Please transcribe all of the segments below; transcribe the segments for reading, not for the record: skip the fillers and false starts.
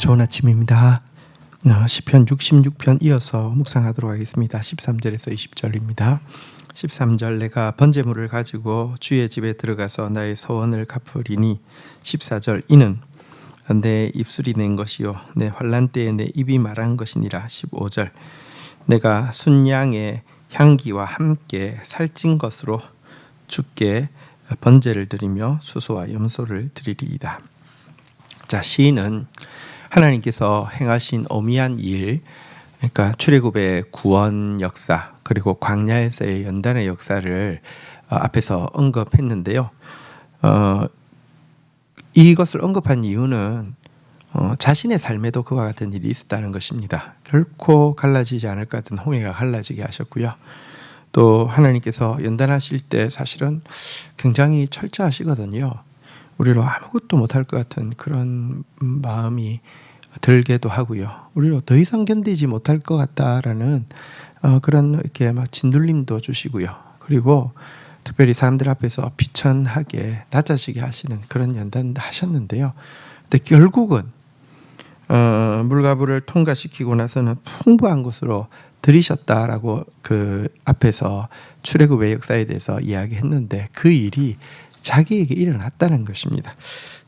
좋은 아침입니다. 시편 66편 이어서 묵상하도록 하겠습니다. 13절에서 20절입니다. 13절 내가 번제물을 가지고 주의 집에 들어가서 나의 소원을 갚으리니 14절 이는 내 입술이 낸 것이요 내 환난 때에 내 입이 말한 것이니라 15절 내가 순양의 향기와 함께 살찐 것으로 주께 번제를 드리며 수소와 염소를 드리리이다. 자, 시인은 하나님께서 행하신 어미한 일, 그러니까 출애굽의 구원 역사 그리고 광야에서의 연단의 역사를 앞에서 언급했는데요. 이것을 언급한 이유는 자신의 삶에도 그와 같은 일이 있었다는 것입니다. 결코 갈라지지 않을 것 같은 홍해가 갈라지게 하셨고요. 또 하나님께서 연단하실 때 사실은 굉장히 철저하시거든요. 우리로 아무것도 못할 것 같은 그런 마음이 들게도 하고요. 우리로 더 이상 견디지 못할 것 같다라는 그런 이렇게 막 진눌림도 주시고요. 그리고 특별히 사람들 앞에서 비천하게 낮아지게 하시는 그런 연단도 하셨는데요. 근데 결국은 물가부를 통과시키고 나서는 풍부한 것으로 들이셨다라고 그 앞에서 출애굽의 역사에 대해서 이야기했는데 그 일이 자기에게 일어났다는 것입니다.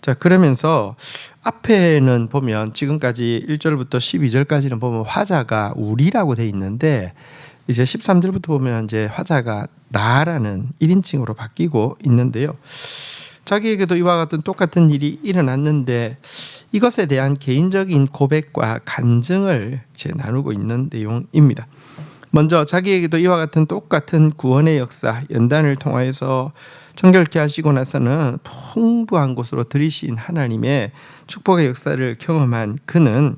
자, 그러면서 앞에는 보면 지금까지 1절부터 12절까지는 보면 화자가 우리라고 돼 있는데 이제 13절부터 보면 이제 화자가 나라는 1인칭으로 바뀌고 있는데요. 자기에게도 이와 같은 똑같은 일이 일어났는데 이것에 대한 개인적인 고백과 간증을 이제 나누고 있는 내용입니다. 먼저 자기에게도 이와 같은 똑같은 구원의 역사, 연단을 통하여서 정결케 하시고 나서는 풍부한 곳으로 들이신 하나님의 축복의 역사를 경험한 그는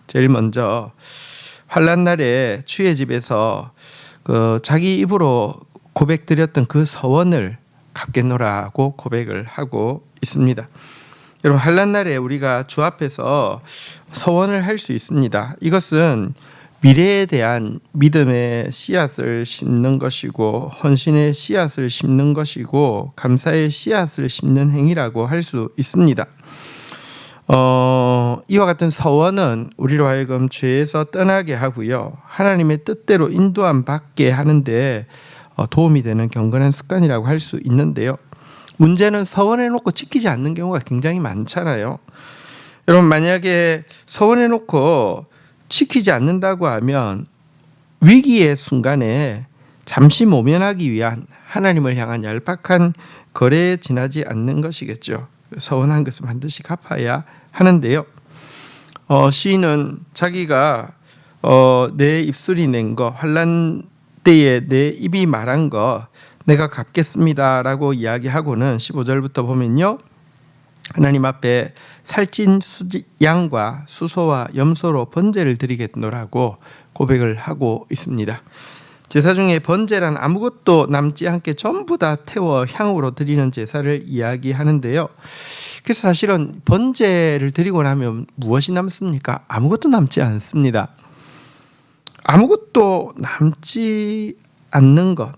제일 먼저 환난 날에 주의 집에서 자기 입으로 고백드렸던 그 서원을 갚겠노라고 고백을 하고 있습니다. 여러분, 환난 날에 우리가 주 앞에서 서원을 할 수 있습니다. 이것은 미래에 대한 믿음의 씨앗을 심는 것이고 헌신의 씨앗을 심는 것이고 감사의 씨앗을 심는 행위라고 할 수 있습니다. 이와 같은 서원은 우리로 하여금 죄에서 떠나게 하고요. 하나님의 뜻대로 인도함 받게 하는데 도움이 되는 경건한 습관이라고 할 수 있는데요. 문제는 서원해놓고 지키지 않는 경우가 굉장히 많잖아요. 여러분, 만약에 서원해놓고 지키지 않는다고 하면 위기의 순간에 잠시 모면하기 위한 하나님을 향한 얄팍한 거래에 지나지 않는 것이겠죠. 서원한 것은 반드시 갚아야 하는데요. 시인은 자기가 내 입술이 낸 거, 환난 때에 내 입이 말한 거 내가 갚겠습니다라고 이야기하고는 15절부터 보면요. 하나님 앞에 살찐 양과 수소와 염소로 번제를 드리겠노라고 고백을 하고 있습니다. 제사 중에 번제란 아무것도 남지 않게 전부 다 태워 향으로 드리는 제사를 이야기하는데요. 그래서 사실은 번제를 드리고 나면 무엇이 남습니까? 아무것도 남지 않습니다. 아무것도 남지 않는 것.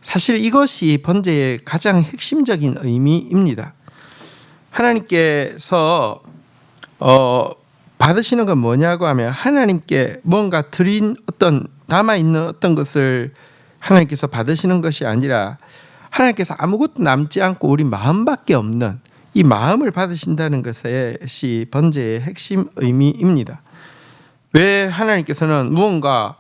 사실 이것이 번제의 가장 핵심적인 의미입니다. 하나님께서 받으시는 건 뭐냐고 하면 하나님께 뭔가 드린 어떤 남아있는 어떤 것을 하나님께서 받으시는 것이 아니라 하나님께서 아무것도 남지 않고 우리 마음밖에 없는 이 마음을 받으신다는 것이 번제의 핵심 의미입니다. 왜 하나님께서는 무언가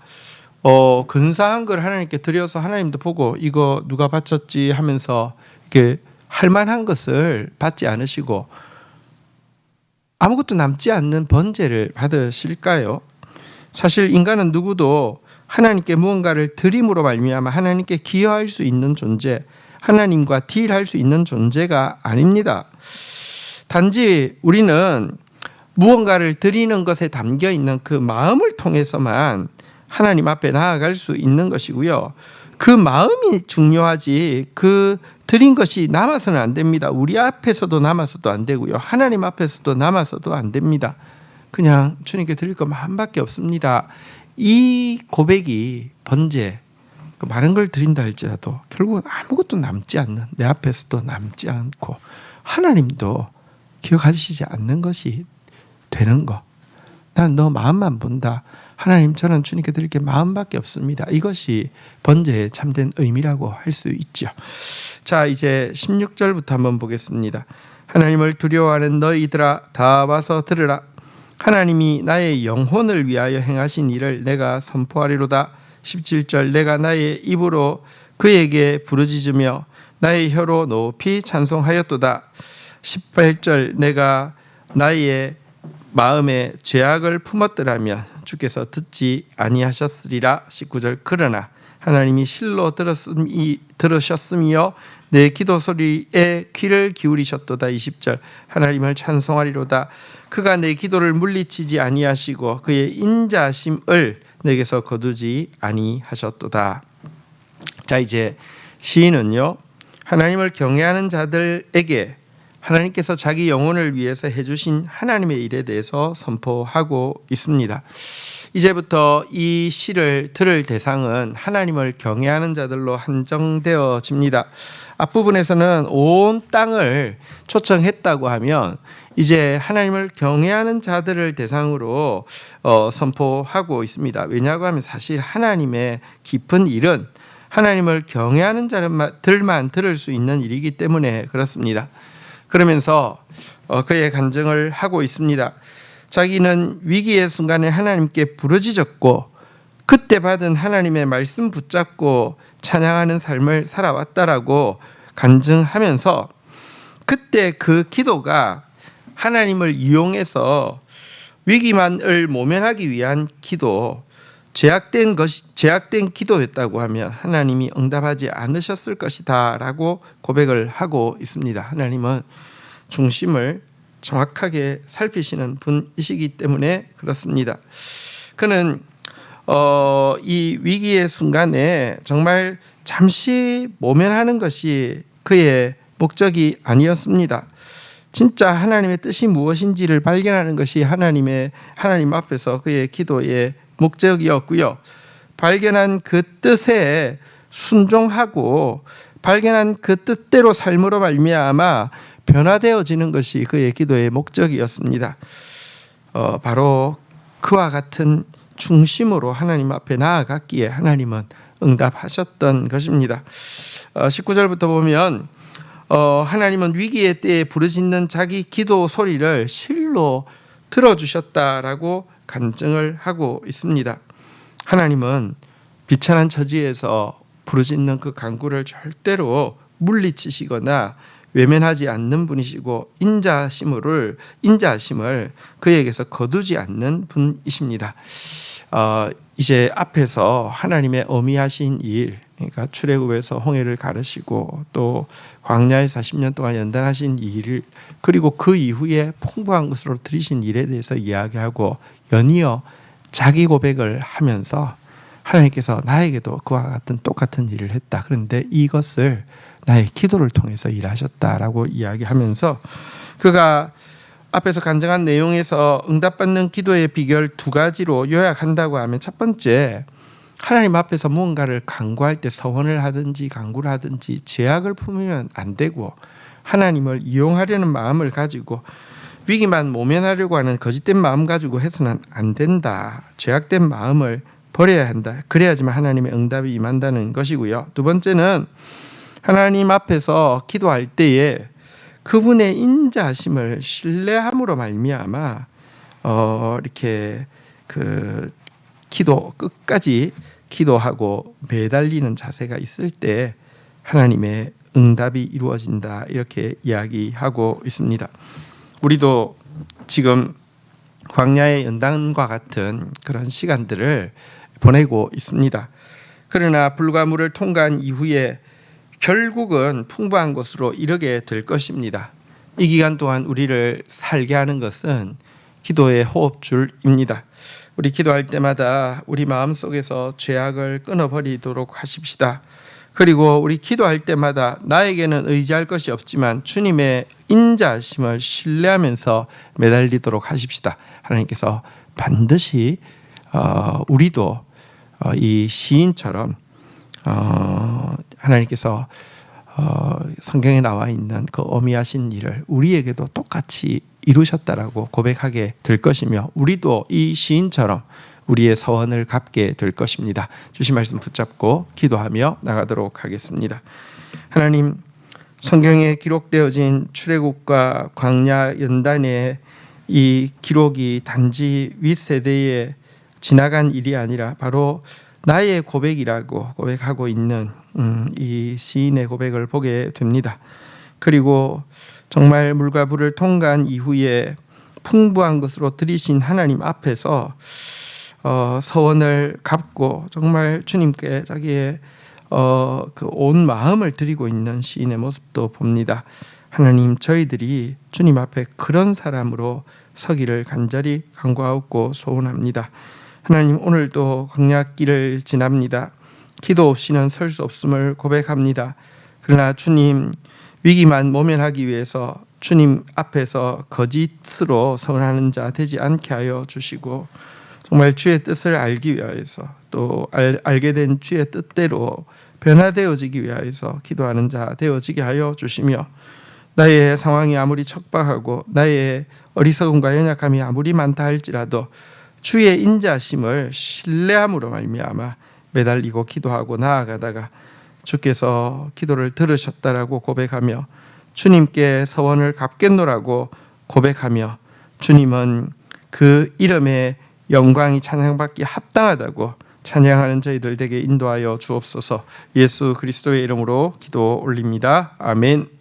근사한 걸 하나님께 드려서 하나님도 보고 이거 누가 바쳤지 하면서 이렇게 할 만한 것을 받지 않으시고 아무것도 남지 않는 번제를 받으실까요? 사실 인간은 누구도 하나님께 무언가를 드림으로 말미암아 하나님께 기여할 수 있는 존재, 하나님과 딜할 수 있는 존재가 아닙니다. 단지 우리는 무언가를 드리는 것에 담겨 있는 그 마음을 통해서만 하나님 앞에 나아갈 수 있는 것이고요. 그 마음이 중요하지 그 드린 것이 남아서는 안 됩니다. 우리 앞에서도 남아서도 안 되고요. 하나님 앞에서도 남아서도 안 됩니다. 그냥 주님께 드릴 것 마음밖에 없습니다. 이 고백이 번제, 많은 걸 드린다 할지라도 결국은 아무것도 남지 않는, 내 앞에서도 남지 않고 하나님도 기억하시지 않는 것이 되는 거. 나는 너 마음만 본다. 하나님, 저는 주님께 드릴 게 마음밖에 없습니다. 이것이 번제의 참된 의미라고 할 수 있죠. 자, 이제 16절부터 한번 보겠습니다. 하나님을 두려워하는 너희들아, 다 와서 들으라. 하나님이 나의 영혼을 위하여 행하신 일을 내가 선포하리로다. 17절, 내가 나의 입으로 그에게 부르짖으며 나의 혀로 높이 찬송하였도다. 18절, 내가 나의 마음에 죄악을 품었더라면 주께서 듣지 아니하셨으리라. 19절, 그러나 하나님이 실로 들으셨으며 내 기도 소리에 귀를 기울이셨도다. 20절, 하나님을 찬송하리로다. 그가 내 기도를 물리치지 아니하시고 그의 인자심을 내게서 거두지 아니하셨도다. 자, 이제 시인은요, 하나님을 경외하는 자들에게 하나님께서 자기 영혼을 위해서 해주신 하나님의 일에 대해서 선포하고 있습니다. 이제부터 이 시를 들을 대상은 하나님을 경외하는 자들로 한정되어집니다. 앞부분에서는 온 땅을 초청했다고 하면 이제 하나님을 경외하는 자들을 대상으로 선포하고 있습니다. 왜냐하고 하면 사실 하나님의 깊은 일은 하나님을 경외하는 자들만 들을 수 있는 일이기 때문에 그렇습니다. 그러면서 그의 간증을 하고 있습니다. 자기는 위기의 순간에 하나님께 부르짖었고 그때 받은 하나님의 말씀 붙잡고 찬양하는 삶을 살아왔다라고 간증하면서 그때 그 기도가 하나님을 이용해서 위기만을 모면하기 위한 기도, 죄악된 기도였다고 하면 하나님이 응답하지 않으셨을 것이다라고 고백을 하고 있습니다. 하나님은 중심을 정확하게 살피시는 분이시기 때문에 그렇습니다. 그는 이 위기의 순간에 정말 잠시 모면하는 것이 그의 목적이 아니었습니다. 진짜 하나님의 뜻이 무엇인지를 발견하는 것이 하나님 앞에서 그의 기도의 목적이었고요. 발견한 그 뜻에 순종하고 발견한 그 뜻대로 삶으로 말미암아 변화되어지는 것이 그의 기도의 목적이었습니다. 바로 그와 같은 중심으로 하나님 앞에 나아갔기에 하나님은 응답하셨던 것입니다. 19절부터 보면 하나님은 위기의 때에 부르짖는 자기 기도 소리를 실로 들어주셨다라고 간증을 하고 있습니다. 하나님은 비천한 처지에서 부르짖는 그 간구를 절대로 물리치시거나 외면하지 않는 분이시고 인자하심을 그에게서 거두지 않는 분이십니다. 이제 앞에서 하나님의 어미하신 일, 그러니까 출애굽에서 홍해를 가르시고 또 광야에 40년 동안 연단하신 일, 그리고 그 이후에 풍부한 것으로 드리신 일에 대해서 이야기하고 연이어 자기 고백을 하면서 하나님께서 나에게도 그와 같은 똑같은 일을 했다. 그런데 이것을 나의 기도를 통해서 일하셨다라고 이야기하면서 그가 앞에서 간증한 내용에서 응답받는 기도의 비결 두 가지로 요약한다고 하면, 첫 번째, 하나님 앞에서 무언가를 간구할 때 서원을 하든지 간구를 하든지 죄악을 품으면 안 되고 하나님을 이용하려는 마음을 가지고 위기만 모면하려고 하는 거짓된 마음 가지고 해서는 안 된다. 죄악된 마음을 버려야 한다. 그래야지만 하나님의 응답이 임한다는 것이고요. 두 번째는 하나님 앞에서 기도할 때에 그분의 인자하심을 신뢰함으로 말미암아 이렇게 그 기도 끝까지 기도하고 매달리는 자세가 있을 때 하나님의 응답이 이루어진다, 이렇게 이야기하고 있습니다. 우리도 지금 광야의 연단과 같은 그런 시간들을 보내고 있습니다. 그러나 불과 물을 통과한 이후에 결국은 풍부한 곳으로 이르게 될 것입니다. 이 기간 동안 우리를 살게 하는 것은 기도의 호흡줄입니다. 우리 기도할 때마다 우리 마음속에서 죄악을 끊어버리도록 하십시다. 그리고 우리 기도할 때마다 나에게는 의지할 것이 없지만 주님의 인자하심을 신뢰하면서 매달리도록 하십시다. 하나님께서 반드시 우리도 이 시인처럼 하나님께서 성경에 나와 있는 그 어미하신 일을 우리에게도 똑같이 이루셨다라고 고백하게 될 것이며 우리도 이 시인처럼 우리의 서원을 갚게 될 것입니다. 주신 말씀 붙잡고 기도하며 나가도록 하겠습니다. 하나님, 성경에 기록되어진 출애굽과 광야 연단의 이 기록이 단지 윗세대에 지나간 일이 아니라 바로 나의 고백이라고 고백하고 있는 이 시인의 고백을 보게 됩니다. 그리고 정말 물과 불을 통과한 이후에 풍부한 것으로 들이신 하나님 앞에서 서원을 갚고 정말 주님께 자기의 그 온 마음을 드리고 있는 시인의 모습도 봅니다. 하나님, 저희들이 주님 앞에 그런 사람으로 서기를 간절히 간구하고 소원합니다. 하나님, 오늘도 광야길을 지납니다. 기도 없이는 설 수 없음을 고백합니다. 그러나 주님, 위기만 모면하기 위해서 주님 앞에서 거짓으로 서원하는 자 되지 않게 하여 주시고 정말 주의 뜻을 알기 위하여서 또 알게 된 주의 뜻대로 변화되어지기 위하여서 기도하는 자 되어지게 하여 주시며 나의 상황이 아무리 척박하고 나의 어리석음과 연약함이 아무리 많다 할지라도 주의 인자심을 신뢰함으로 말미암아 매달리고 기도하고 나아가다가 주께서 기도를 들으셨다라고 고백하며 주님께 서원을 갚겠노라고 고백하며 주님은 그 이름의 영광이 찬양받기 합당하다고 찬양하는 저희들 되게 인도하여 주옵소서. 예수 그리스도의 이름으로 기도 올립니다. 아멘.